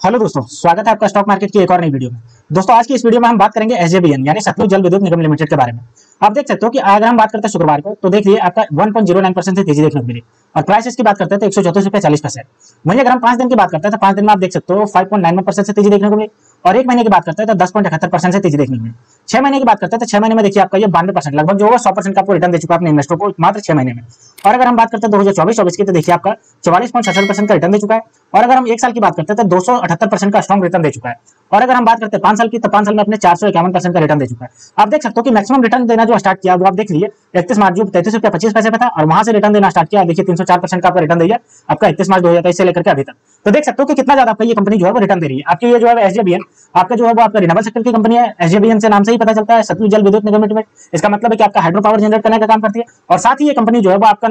Hello दोस्तों, स्वागत है आपका स्टॉक मार्केट की एक और नई वीडियो में। दोस्तों आज की इस वीडियो में हम बात करेंगे एसजेवीएन यानी सतलुज जल विद्युत निगम लिमिटेड के बारे में। आप देख सकते हो कि अगर हम बात करते हैं शुक्रवार को तो देखिए आपका 1.09% से तेजी देखने को मिली और प्राइस इसकी बात करते हैं तो 134.40 वहीं अगर हम 5 दिन की बात करते हैं तो 5 दिन में आप देख सकते हो 5.91% से तेजी देखने को मिली और 1 महीने की बात करते हैं तो 10.78% से तेजी देखने को मिली। 6 महीने की बात करते हैं तो 6 महीने में देखिए आपका ये 92% लगभग जो होगा 100% का आपको रिटर्न दे चुका है अपने इन्वेस्टर को मात्र 6 महीने में। और अगर हम बात करते हैं 2024-24 की तो देखिए आपका 44.67% का रिटर्न दे चुका है और अगर हम 1 साल की बात करते हैं तो 278% का स्ट्रॉन्ग रिटर्न दे चुका है। और अगर हम बात करते हैं 5 साल की तो 5 साल में अपने 451% का रिटर्न दे चुका है। आप देख सकते हो कि मैक्सिमम रिटर्न देना जो स्टार्ट किया वो आप देख लीजिए 31 मार्च जो 33.25 पे था और वहां से रिटर्न देना स्टार्ट किया देखिए 304% का आपका रिटर्न दिया आपका 31 मार्च 2023 से लेकर के अभी तक। तो देख सकते हो कि कितना ज्यादा आपका ये कंपनी जो है वो रिटर्न दे रही है। आपकी ये जो है एसजेवीएन आपका जो है वो आपका रिन्यूएबल सेक्टर की कंपनी है। एसजेवीएन से नाम से ही पता चलता है सतलुज जल विद्युत निगम लिमिटेड। इसका मतलब है कि आपका हाइड्रो पावर जनरेट करने का काम करती है और साथ ही ये कंपनी जो है वो आपका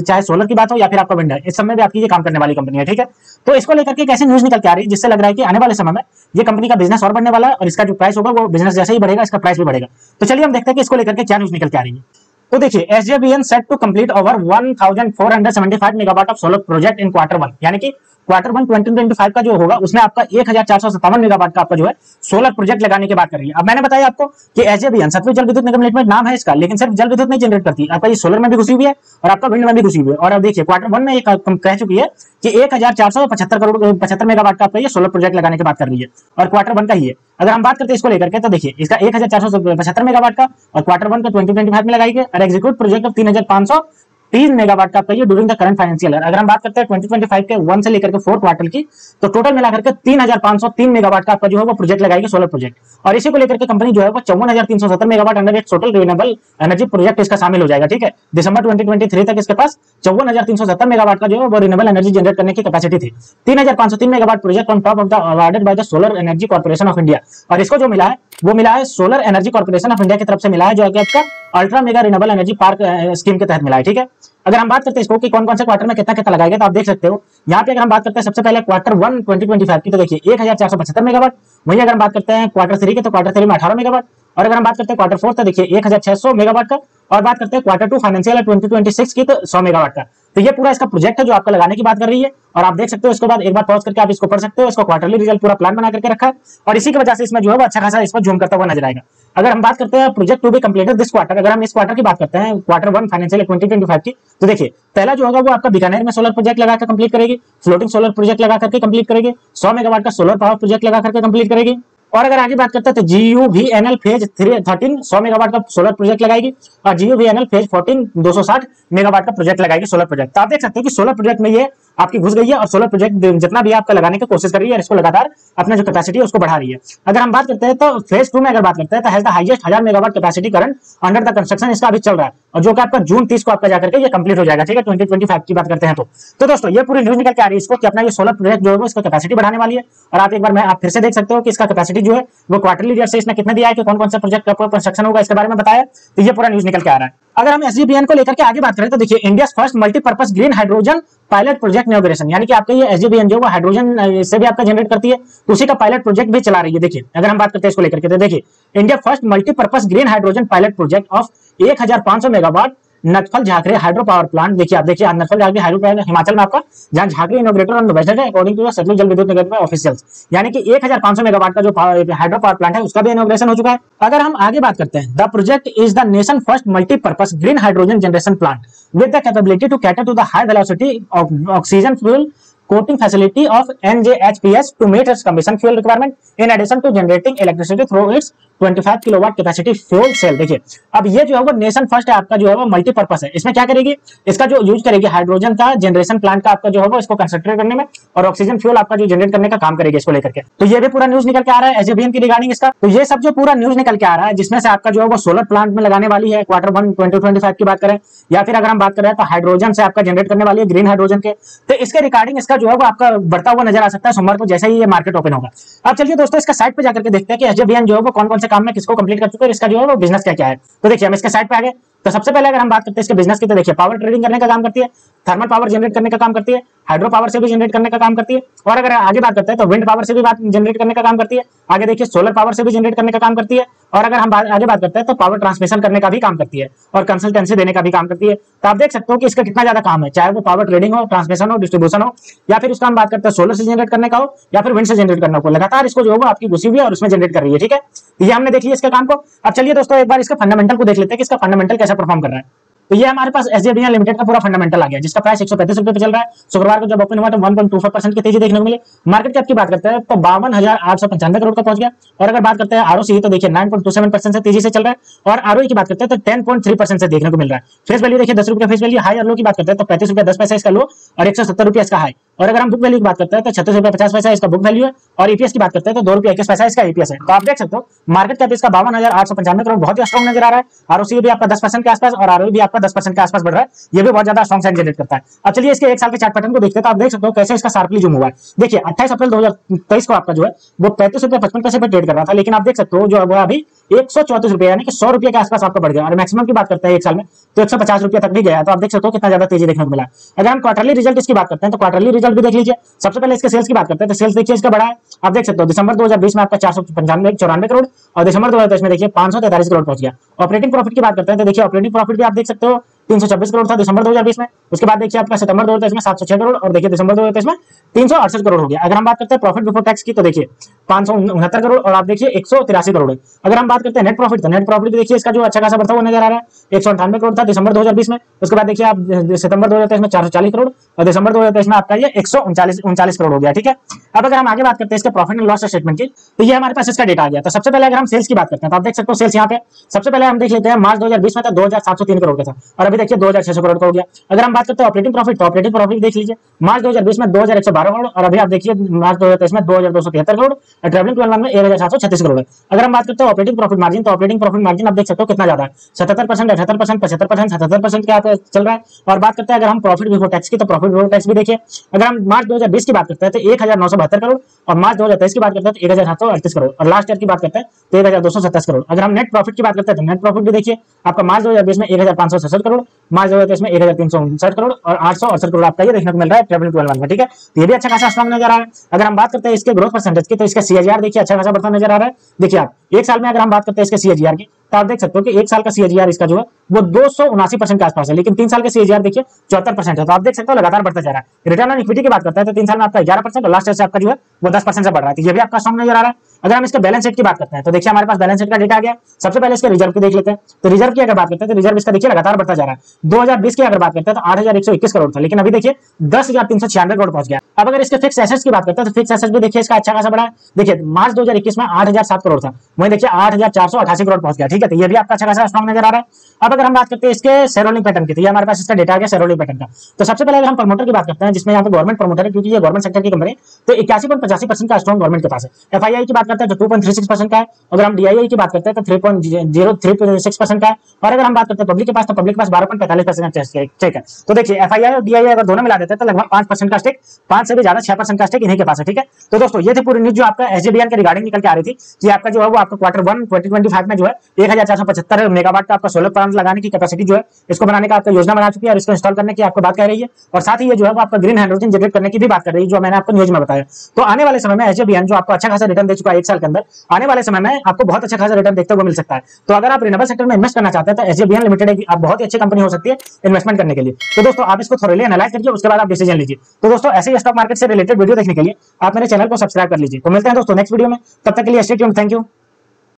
चाहे सोलर की बात हो या फिर आपका विंड है इस समय भी आपकी ये काम करने वाली कंपनी है। ठीक है, तो इसको लेकर के कैसे न्यूज निकल के आ रही है जिससे लग रहा है कि आने वाले समय में ये कंपनी का बिजनेस और बढ़ने वाला है और इसका जो प्राइस होगा वो बिजनेस जैसे ही बढ़ेगा इसका प्राइस भी बढ़ेगा। तो चलिए हम देखते हैं कि इसको लेकर के क्या न्यूज निकल के आ रही है। तो देखिए SJVN set to complete over 1475 megawatt of solar project in quarter 1 यानी कि क्वार्टर 1 2025 का जो होगा उसमें आपका 1457 मेगावाट का आपका जो है सोलर प्रोजेक्ट लगाने की बात कर रही है। अब मैंने बताया आपको कि एसजेवीएन सतलुज जल विद्युत निगम लिमिटेड नाम है इसका, लेकिन सिर्फ जल विद्युत नहीं जनरेट करती, आपका ये सोलर में भी घुसी हुई है और आपका विंड में भी घुसी हुई है। और अब देखिए क्वार्टर 1 में ये कह चुकी है कि 1475 मेगावाट का आपका ये सोलर प्रोजेक्ट लगाने की बात कर रही है और क्वार्टर 1 का ही है। अगर हम बात करते हैं इसको लेकर के तो देखिए इसका 1475 मेगावाट का और क्वार्टर 1 का 2025 में लगाई गई और एग्जीक्यूट प्रोजेक्ट ऑफ 3503 मेगावाट का आपका during the current financial year. अगर हम बात करते हैं 2025 के 1 से लेकर के 4 क्वार्टर की तो टोटल मिलाकर के 3503 मेगावाट का आपका जो है वो प्रोजेक्ट लगाएगी सोलर प्रोजेक्ट। और इसी को लेकर के कंपनी जो है वो 54,370 मेगावाट अंडर एक टोटल रिन्यूएबल एनर्जी प्रोजेक्ट इसका शामिल हो जाएगा। ठीक है, दिसंबर 2023 तक इसके पास 54,370 मेगावाट का जो है वो रिन्यूएबल एनर्जी जनरेट करने की कैपेसिटी थी। 3,503 megawatt project on top of the awarded by the solar energy corporation of India. और इसको जो मिला है वो मिला है solar energy corporation of India की तरफ से मिला है जो कि आपका ultra mega renewable energy park scheme के तहत मिला है। ठीक है, अगर हम बात करते हैं इसको कि कौन कौन से क्वार्टर में कितना कितना लगाएगा तो आप देख सकते हो यहाँ पे अगर हम बात करते हैं सबसे पहले क्वार्टर 1 2025 की तो देखिए 1475 मेगावाट। वहीं अगर हम बात करते हैं क्वार्टर 3 की तो क्वार्टर 3 में 18 मेगावाट और अगर हम बात करते हैं क्वार्टर 4 तो देखिए 1600 मेगावाट का और बात करते हैं क्वार्टर 2 फाइनेंशियल 2026 की तो 100 मेगावाट का। तो ये पूरा इसका प्रोजेक्ट है जो आपका लगाने की बात कर रही है और आप देख सकते हो इसके बाद एक बार पॉज करके आप इसको पढ़ सकते हो। इसको क्वार्टरली रिजल्ट पूरा प्लान बना करके रखा है और इसी की वजह से इसमें जो है वो अच्छा खासा इसमें जूम करता हुआ नजर आएगा। अगर हम बात करते हैं project to be completed this quarter, अगर हम इस क्वार्टर की बात करते हैं क्वार्टर 1 फाइनेंशियल 2025 की तो देखिए पहला जो होगा वो आपका बीकानेर में सोलर प्रोजेक्ट लगाकर कंप्लीट करेगी, फ्लोटिंग सोलर प्रोजेक्ट लगा करके कंप्लीट करेगी, 100 मेगावाट का सोलर पावर प्रोजेक्ट लगा करके कंप्लीट करेगी। और अगर आगे बात करते हैं तो जीयूवीएनएल फेज 13 100 मेगावाट का सोलर प्रोजेक्ट लगाएगी और जीयूवीएनएल फेज 14 260 मेगावाट का प्रोजेक्ट लगाएगी सोलर प्रोजेक्ट। तो आप देख सकते हो कि सोलर प्रोजेक्ट में ये आपकी घुस गई है और सोलर प्रोजेक्ट जितना भी आपका लगाने की कोशिश कर रही है और इसको लगातार अपना जो कैपेसिटी है उसको बढ़ा रही है। अगर हम बात करते हैं तो फेज 2 में अगर बात करते हैं तो has the highest 1000 megawatt capacity current under the construction इसका अभी चल रहा है और जो कि आपका जून 30 को आपका जाकर के ये कंप्लीट हो जाएगा। ठीक है, 2025 की बात करते हैं तो दोस्तों ये पूरी न्यूज निकल के आ रही है इसको कि अपना ये सोलर प्रोजेक्ट जो है इसका कैपेसिटी बढ़ाने वाली है। और आप एक बार आप फिर से देख सकते हो कि इसका कैपेसिटी जो है वो क्वार्टरली रिजल्ट से इसने कितना दिया है कि कौन कौन सा प्रोजेक्ट का कंस्ट्रक्शन होगा इसके बारे में बताया। तो ये पूरा न्यूज निकल के आ रहा है। अगर हम एसजेवीएन को लेकर के आगे बात करें तो देखिए India first multipurpose green hydrogen pilot project inauguration यानी कि आपका ये एसजेवीएन जो वो हाइड्रोजन से भी आपका जनरेट करती है तो उसी का पायलट प्रोजेक्ट भी चला रही है। देखिए अगर हम बात करते हैं इसको लेकर के तो देखिए India first multipurpose green hydrogen pilot project of 1500 megawatt Nathpa Jhakri hydro power plant. देखिए आप देखिए नटफल झाकरे हाइड्रो पावर हिमाचल में आपका जहां झाकरे इनोग्रेटर ऑन द वेस्टर्न है according to Satluj Jal Vidyut Nigam officials यानी कि 1500 मेगावाट का जो हाइड्रो पावर प्लांट है उसका भी इनोग्रेशन हो चुका है। अगर हम आगे बात करते हैं the project is the nation first multipurpose green hydrogen generation plant with the capability to cater to the high velocity oxygen fuel coating facility of NJHPS to meet its combustion fuel requirement in addition to generating electricity through its 25 kilowatt capacity fuel cell. देखिए अब ये जो है वो nation first है आपका जो है वो मल्टीपर्पज है। इसमें क्या करेगी इसका जो यूज करेगी हाइड्रोजन का जनरेशन प्लांट का आपका जो है वो इसको कंसंट्रेट करने में और ऑक्सीजन फ्यूल आपका जो जनरेट करने का काम करेगी इसको लेकर के। तो ये भी पूरा न्यूज निकल के आ रहा है एसजेवीएन की रिगार्डिंग इसका। तो ये सब जो पूरा न्यूज निकल के आ रहा है जिसमें से आपका जो है वो सोलर प्लांट में लगाने वाली है क्वार्टर 1 2025 की बात करें या फिर अगर हम बात करें तो हाइड्रोजन से आपका जनरेट करने वाली है ग्रीन हाइड्रोजन के, तो इसके रिगार्डिंग इसका जो है वो आपका बढ़ता हुआ नजर आ सकता है सोमवार को जैसे ही ये मार्केट ओपन होगा। अब चलिए दोस्तों इसका साइट पे जाकर के देखते हैं कि एसजेवीएन जो है वो कौन कौन से काम में किसको कंप्लीट कर चुके हैं, इसका जो है वो बिजनेस क्या क्या है। तो देखिए हम इसके साइट पे आ गए तो सबसे पहले अगर हम बात करते हैं इसके बिजनेस की तो देखिए पावर ट्रेडिंग करने का काम करती है, थर्मल पावर जनरेट करने का काम करती है, हाइड्रो पावर से भी जनरेट करने का काम करती है और अगर आगे बात करते हैं तो विंड पावर से भी बात जनरेट करने का काम करती है। आगे देखिए सोलर पावर से भी जनरेट करने का काम करती है और अगर हम आगे बात करते हैं तो पावर ट्रांसमिशन करने का भी काम करती है और कंसल्टेंसी देने का भी काम करती है। तो आप देख सकते हो कि इसका कितना ज्यादा काम है, चाहे वो पावर ट्रेडिंग हो, ट्रांसमिशन हो, डिस्ट्रीब्यूशन हो, या फिर उसका हम बात करते हैं सोलर से जनरेट करने का हो या फिर विंड से जनरेट करने को, लगातार इसको जो होगा आपकी घुसी हुई है और उसमें जनरेट कर रही है। ठीक है, ये हमने देख लिया इसके काम को। अब चलिए दोस्तों एक बार इसका फंडामेंटल को देख लेते हैं कि इसका फंडामेंटल कैसा परफॉर्म कर रहा है। तो ये हमारे पास एसजेवीएन लिमिटेड का पूरा फंडामेंटल आ गया, जिसका प्राइस 135 रुपए पे चल रहा है। शुक्रवार को जब ओपन हुआ तो 1.25% की तेजी देखने को मिली। मार्केट कैप की बात करते हैं तो 52,895 करोड़ का पहुंच गया। और अगर बात करते हैं आरओसी तो देखिए 9.27% से तेजी से चल रहा है। और आरओई की बात करते हैं तो 10.3% से देखने को मिल रहा है। फेस वैल्यू देखिए 10 रुपये फेस वैल्यू, हाई और लो की बात करते हैं तो 35 रुपये 10 पैसा इसका लो और 170 रुपये इसका हाई। और अगर हम बुक वैल्यू की बात करते हैं तो 36 रुपये 50 पैसा इसका बुक वैल्यू है। और ईपीएस की बात करते हैं तो 2 रुपये 21 पैसा इसका ईपीएस है। तो आप देख सकते हो मार्केट कैप इसका 52,895 करोड़ बहुत ही स्ट्रॉन्ग नजर आ रहा है। आरओसी भी आपका 10% के आसपास और आरओई भी आपका 10% के आसपास बढ़ रहा है। ये भी बहुत ज्यादा स्ट्रॉन्ग साइन जनरेट करता है। अब चलिए इसके एक साल के चार्ट पैटर्न को देखते हैं तो आप देख सकते हो कैसे इसका शार्पली जूम हुआ है। देखिए 28 अप्रैल 2023 को आपका जो है वो 35 रुपये 55 पैसे पे ट्रेड कर रहा था, लेकिन आप देख सकते हो जो अभी 134 रुपये यानी कि 100 रुपये के आसपास आपका बढ़ गया। और मैक्सिमम की बात करते हैं एक साल में तो 150 रुपये तक भी गया। तो आप देख सकते हो कितना ज्यादा तेजी देखने को मिला। अगर हम क्वार्टरली रिजल्ट इसकी बात करते हैं तो क्वार्टरली रिजल्ट भी देख लीजिए। सबसे पहले इसके सेल्स की बात करते हैं तो सेल्स देखिए इसका बड़ा है। आप देख सकते हो दिसंबर 2020 में आपका 494 करोड़ और दिसंबर 2023 में देखिए 543 करोड़ पहुंच गया। ऑपरेटिंग प्रॉफिट की बात करते हैं तो देखिए ऑपरेटिंग प्रॉफिट भी आप देख सकते हो 326 करोड़ था दिसंबर 2020 में। उसके बाद देखिए आपका सितंबर 2023 में 706 करोड़ और देखिए दिसंबर 2023 में 368 करोड़ हो गया। अगर हम बात करते हैं प्रॉफिट बिफोर टैक्स की तो देखिए 569 करोड़ और आप देखिए 183 करोड़ है। अगर हम बात करते हैं नेट प्रॉफिट तो नेट प्रॉफिट देखिए इसका जो अच्छा खासा बढ़ता हुआ नजर आ रहा है। 198 करोड़ था दिसंबर 2020 में। उसके बाद देखिए आप सितंबर 2023 में 440 करोड़ और दिसंबर 2023 में आपका ये 139 करोड़ हो गया। ठीक है, अब अगर हम आगे बात करते हैं इसके प्रॉफिट एंड लॉस स्टेटमेंट की तो ये हमारे पास इसका डेटा आ गया। तो सबसे पहले अगर हम सेल्स की बात करते हैं तो आप देख सकते हो सेल्स यहाँ पे सबसे पहले हम देख लेते हैं मार्च 2020 में था 2703 करोड़ का था और अभी देखिए 2600 करोड़ का हो गया। अगर हम बात करते हैं ऑपरेटिंग प्रॉफिट तो ऑपरेटिंग प्रॉफिट देख लीजिए मार्च 2020 में 2112 करोड़ और अभी आप देखिए मार्च 2023 में 2273 करोड़ और ट्रैवलिंग 12 में 1736 करोड़ है। अगर हम बात करते हैं ऑपरेटिंग प्रॉफिट मार्जिन तो ऑपरेटिंग प्रॉफिट मार्जिन आप देख सकते हो कितना ज्यादा है 77%, 78%, 75%, 77% के आप चल रहा है। और बात करते हैं अगर हम प्रॉफिट बिफोर टैक्स की तो प्रॉफिट बिफोर टैक्स भी देखिए अगर हम मार्च 2020 की बात करते हैं तो 1972 करोड़ और मार्च 2023 की बात करते हैं तो 1738 करोड़ और लास्ट ईयर की बात करते हैं तो 1227 करोड़। अगर हम नेट प्रॉफिट की बात करते हैं तो नेट प्रॉफिट भी देखिए आपका मार्च 2020 में 1567 करोड़, मार्च 2023 में 1359 करोड़ और 868 करोड़ आपका ये देखने को मिल रहा है ट्रैवलिंग 12 में। ठीक है, तो ये भी अच्छा खासा स्ट्रॉन्ग नजर आ रहा है। अगर हम बात करते हैं इसके ग्रोथ परसेंटेज की तो इसका सीएजीआर देखिए अच्छा खासा बढ़ता नजर आ रहा है। देखिए आप एक साल में अगर हम बात करते हैं इसके सीएजीआर की तो आप देख सकते हो कि एक साल का सीएजीआर इसका जो है वो 279% के आसपास है, लेकिन 3 साल के सीएजीआर देखिए 74% है। तो आप देख सकते हो लगातार बढ़ता जा रहा है। रिटर्न ऑन इक्विटी की बात करते हैं तो 3 साल में आपका 11% और लास्ट ईयर से आपका जो है वो 10% से बढ़ रहा है। तो ये भी आपका स्ट्रॉन्ग नजर आ रहा है। अगर हम इसके बैलेंस शीट की बात करते हैं तो देखिए हमारे पास बैलेंस शीट का डेटा आ गया। सबसे पहले इसके रिजर्व की देख लेते हैं। तो रिजर्व की अगर बात करते हैं तो रिजर्व इसका देखिए लगातार बढ़ता जा रहा है। 2020 की अगर बात करते हैं तो 8121 करोड़ था, लेकिन अभी देखिए 10,396 करोड़ पहुंच गया। अब अगर इसके फिक्स एसेट्स की बात करते हैं तो फिक्स एसेट्स भी देखिए इसका अच्छा खासा बढ़ा है। देखिए मार्च 2021 में 8007 करोड़ था, वहीं देखिए 8488 करोड़ पहुंच गया। ठीक है, तो ये भी आपका अच्छा खासा स्ट्रॉन्ग नजर आ रहा है। अब अगर हम बात करते हैं इसके शेयर होल्डिंग पैटर्न की तो ये हमारे पास इसका डेटा आ गया शेयर होल्डिंग पैटर्न का। तो सबसे पहले अगर हम प्रमोटर की बात करते हैं जिसमें यहाँ पे गवर्नमेंट प्रमोटर है क्योंकि ये गवर्नमेंट सेक्टर की कंपनी तो 81.85% का स्ट्रॉन्ग गवर्नमेंट के पास है। एफआईआई की बात करते हैं तो 2.36% का है। अगर हम डीआईआई की बात करते हैं तो 3.06% का है। और अगर हम बात करते हैं पब्लिक के पास तो पब्लिक के पास 12.45% का स्टेक है। तो देखिए एफआईआई और डीआईआई अगर दोनों मिला देते हैं तो लगभग 5% का स्टेक, 5 से भी ज्यादा 6% का स्टेक इन्हीं के पास है। ठीक है, तो दोस्तों ये थी पूरी न्यूज जो आपका एसजेवीएन के रिगार्डिंग निकल के आ रही थी कि आपका जो है वो आपका क्वार्टर 1 2025 में जो है 1475 मेगावाट का आपका सोलर प्लांट लगाने की कैपेसिटी जो है इसको बनाने का आपका योजना बना चुकी है और इसको इंस्टॉल करने की आपको बात कह रही है। और साथ ही ये जो है वो आपका ग्रीन हाइड्रोजन जनरेट करने की भी बात कर रही है जो मैंने आपको न्यूज में बताया। तो आने वाले समय में एसजेवीएन जो आपको अच्छा खासा रिटर्न दे चुका है 1 साल के अंदर, आने वाले समय में आपको बहुत अच्छा खासा रिटर्न देखते हुए मिल सकता है। तो अगर आप रिन्यूएबल सेक्टर में इन्वेस्ट करना चाहते हैं तो एसजेवीएन लिमिटेड आप बहुत ही अच्छी कंपनी हो सकती है इन्वेस्टमेंट करने के लिए। तो दोस्तों आप इसको थोड़ी एनालाइज करिए, उसके बाद आप डिसीजन लीजिए। तो दोस्तों ऐसे ही स्टॉक मार्केट से रिलेटेड वीडियो देखने के लिए आप मेरे चैनल को सब्सक्राइब कर लीजिए। तो मिलते हैं दोस्तों नेक्स्ट वीडियो में, तब तक के लिए स्टे ट्यून्ड, थैंक यू।